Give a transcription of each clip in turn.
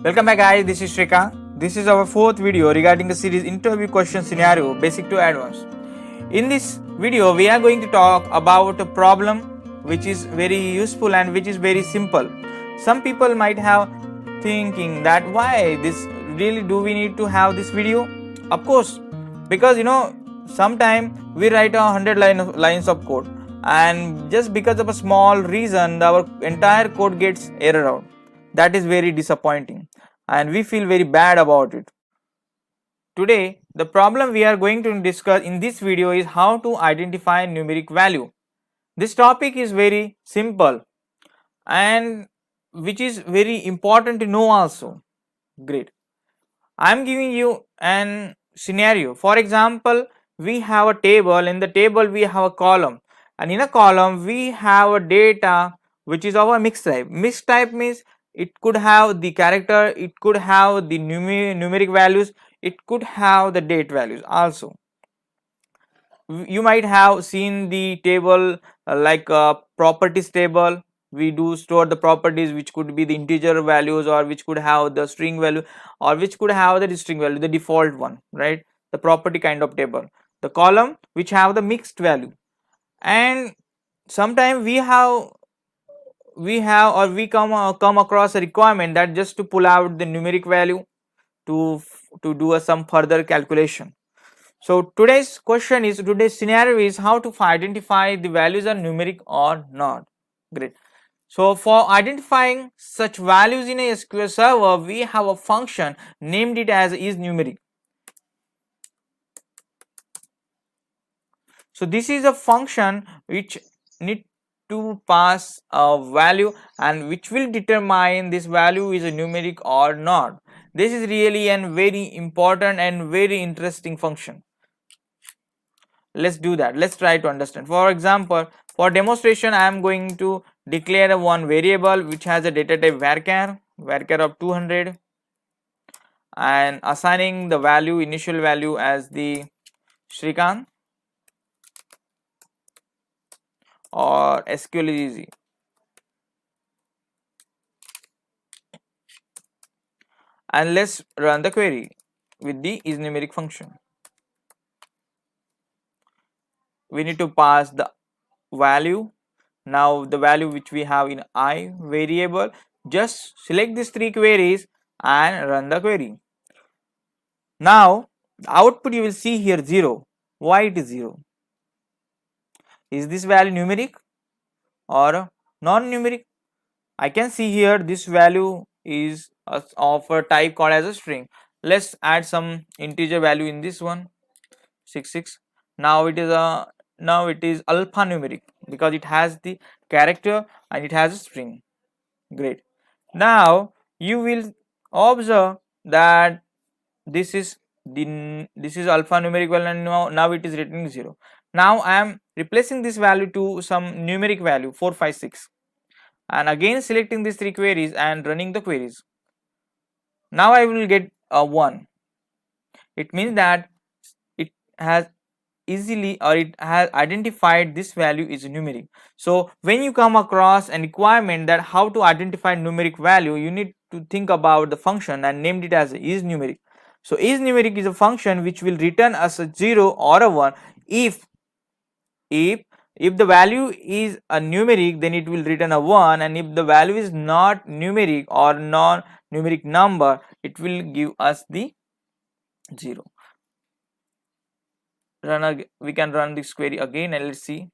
Welcome back guys, this is Shrikant. This is our fourth video regarding the series interview question scenario basic to advanced. In this video we are going to talk about a problem which is very useful and which is very simple. Some people might have thinking that why this really do we need to have this video? Of course, because sometimes we write 100 lines of code and just because of a small reason our entire code gets error out. That is very disappointing and we feel very bad about it. Today, the problem we are going to discuss in this video is how to identify numeric value. This topic is very simple and which is very important to know also. Great. I am giving you an scenario. For example, we have a table. In the table we have a column, and in a column we have a data which is of a mixed type. Mixed type means it could have the character, it could have the numeric values, it could have the date values also. You might have seen the table like a properties table. We do store the properties which could be the integer values or which could have the string value or which could have the string value, the default one, right? The property kind of table. The column which have the mixed value, and sometimes we come across a requirement that just to pull out the numeric value to do some further calculation. So today's scenario is how to identify the values are numeric or not. Great. So for identifying such values in a SQL server, we have a function named it as isNumeric. So this is a function which need to pass a value and which will determine this value is a numeric or not. This is really a very important and very interesting function. Let's do that. Let's try to understand. For example, for demonstration I am going to declare one variable which has a data type varchar of 200, and assigning the value initial value as the Shrikant or SQL is easy. And let's run the query with the isNumeric function. We need to pass the value. Now the value which we have in I variable, just select these three queries and run the query. Now the output you will see here 0. Why it is 0? Is this value numeric or non-numeric? I can see here this value is of a type called as a string. Let's add some integer value in this one, 66. Now it is alphanumeric because it has the character and it has a string. Great. Now you will observe that this is alphanumeric value and now it is returning 0. Now I am replacing this value to some numeric value 456 and again selecting these three queries and running the queries. Now I will get a 1. It means that it has easily or it has identified this value is numeric. So when you come across a requirement that how to identify numeric value, you need to think about the function and named it as isNumeric. So isNumeric is a function which will return us a 0 or a 1 if the value is a numeric, then it will return a 1, and if the value is not numeric or non-numeric number, it will give us the 0. We can run this query again and let's see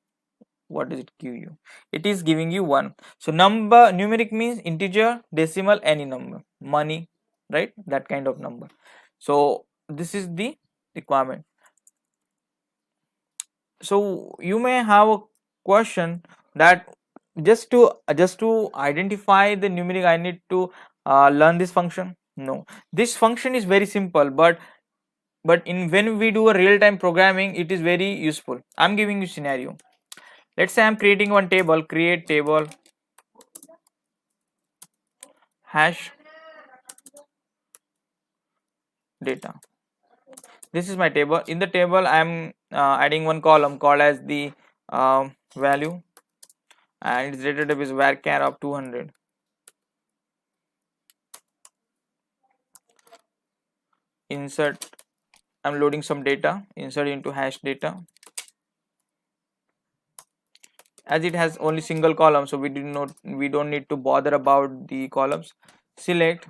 what does it give you. It is giving you 1. So numeric means integer, decimal, any number, money, right? That kind of number. So this is the requirement. So you may have a question that just to identify the numeric I need to learn this function. No, this function is very simple, but when we do a real-time programming it is very useful. I'm giving you scenario. Let's say I'm creating one table, create table hash data. This is my table. In the table I'm adding one column called as the value, and its data type is varchar of 200. insert, I'm loading some data, insert into hash data. As it has only single column, so we don't need to bother about the columns. Select,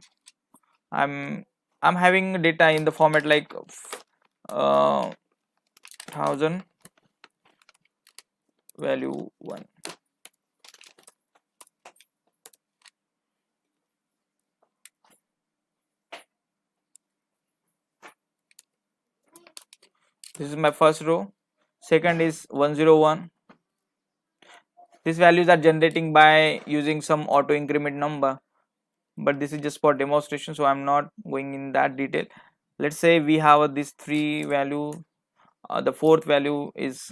I'm having data in the format like 1000 value 1. This is my first row. Second is 101. These values are generating by using some auto increment number, but this is just for demonstration, so I'm not going in that detail. Let's say we have this 3 value, the fourth value is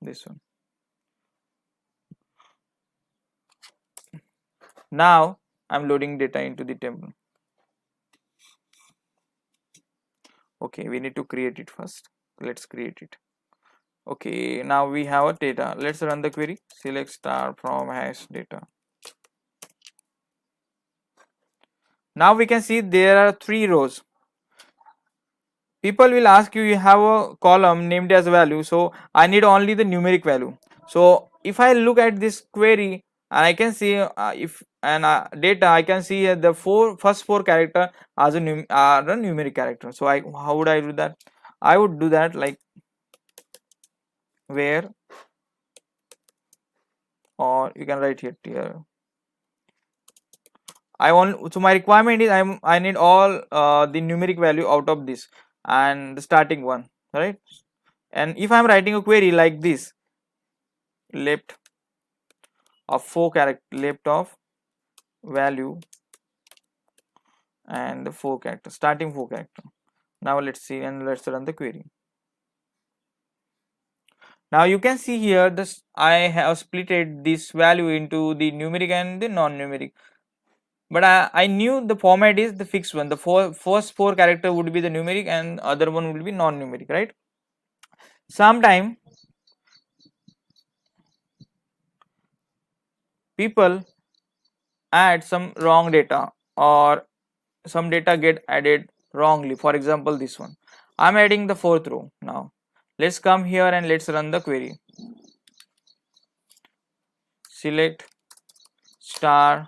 this one. Now I'm loading data into the table. Okay, we need to create it first. Let's create it. Okay, now we have a data. Let's run the query. Select star from hash data. Now we can see there are 3 rows. People will ask you, you have a column named as value, so I need only the numeric value. So if I look at this query, I can see if and data, I can see the first four character as a numeric character. So how would I do that? I would do that like where, or you can write here. So my requirement is I need all the numeric value out of this and the starting one, right? And if I'm writing a query like this, left of 4 character, left of value and the 4 character, starting 4 character. Now let's see and let's run the query. Now you can see here this I have splitted this value into the numeric and the non-numeric. But I knew the format is the fixed one. The first 4 character would be the numeric and other one will be non-numeric, right? Sometime people add some wrong data or some data get added wrongly. For example, this one. I'm adding the 4th row now. Let's come here and let's run the query. Select star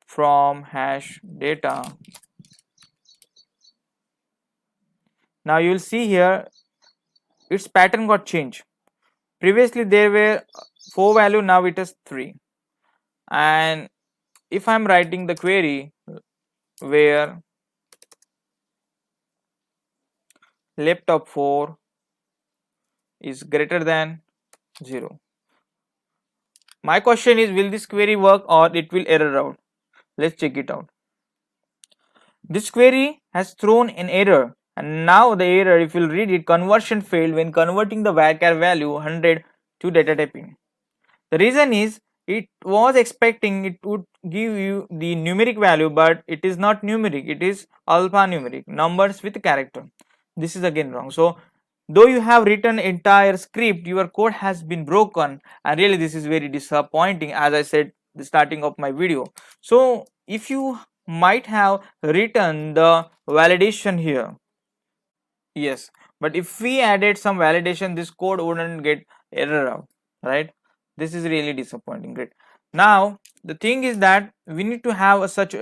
from hash data. Now you will see here its pattern got changed. Previously there were 4 value, now it is 3. And if I'm writing the query where left of 4 is greater than 0. My question is, will this query work or it will error out? Let's check it out. This query has thrown an error, and now the error, if you'll read it, conversion failed when converting the varchar value 100 to data typing. The reason is it was expecting it would give you the numeric value, but it is not numeric, it is alphanumeric, numbers with character. This is again wrong. So though you have written entire script, your code has been broken, and really this is very disappointing, as I said the starting of my video. So if you might have written the validation here, yes, but if we added some validation, this code wouldn't get error out, right? This is really disappointing. Great. Now the thing is that we need to have such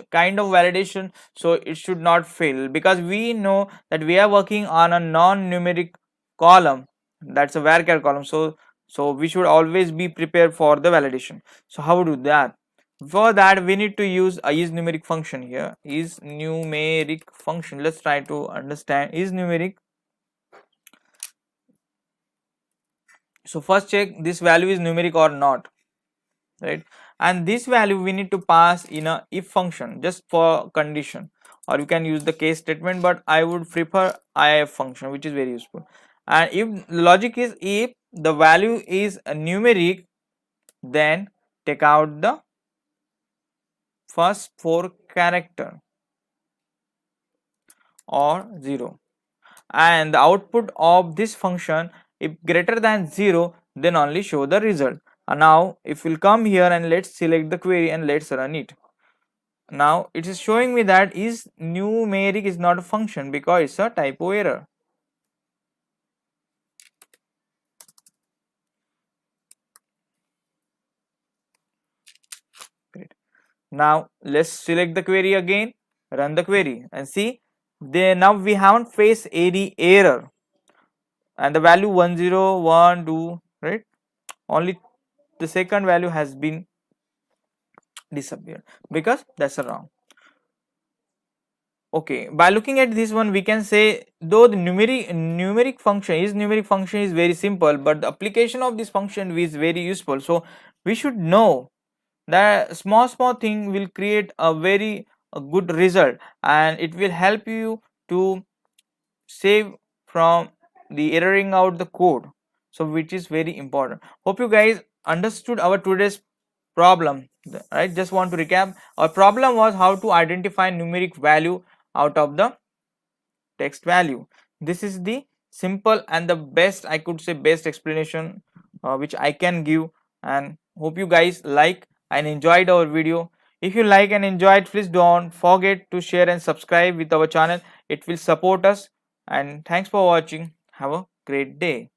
kind of validation, so it should not fail, because we know that we are working on a non-numeric column, that's a varchar column. So we should always be prepared for the validation. So how to do that? For that we need to use a isNumeric function here. IsNumeric function, let's try to understand isNumeric. So first check this value is numeric or not, right? And this value we need to pass in a if function just for condition, or you can use the case statement, but I would prefer if function, which is very useful. And if logic is if the value is a numeric, then take out the first 4 character or 0, and the output of this function, if greater than 0, then only show the result. And now if we'll come here and let's select the query and let's run it. Now it is showing me that is numeric is not a function because it's a typo error. Great. Now let's select the query again, run the query and see there now we haven't faced any error and the value 1012, right? Only the second value has been disappeared because that's a wrong. Okay, by looking at this one we can say though the numeric function is very simple, but the application of this function is very useful. So we should know that small thing will create a very good result and it will help you to save from the erroring out the code, so which is very important. Hope you guys understood our today's problem, right? Just want to recap, our problem was how to identify numeric value out of the text value. This is the simple and the best, I could say best explanation which I can give, and hope you guys like and enjoyed our video. If you like and enjoyed, please don't forget to share and subscribe with our channel. It will support us, and thanks for watching. Have a great day.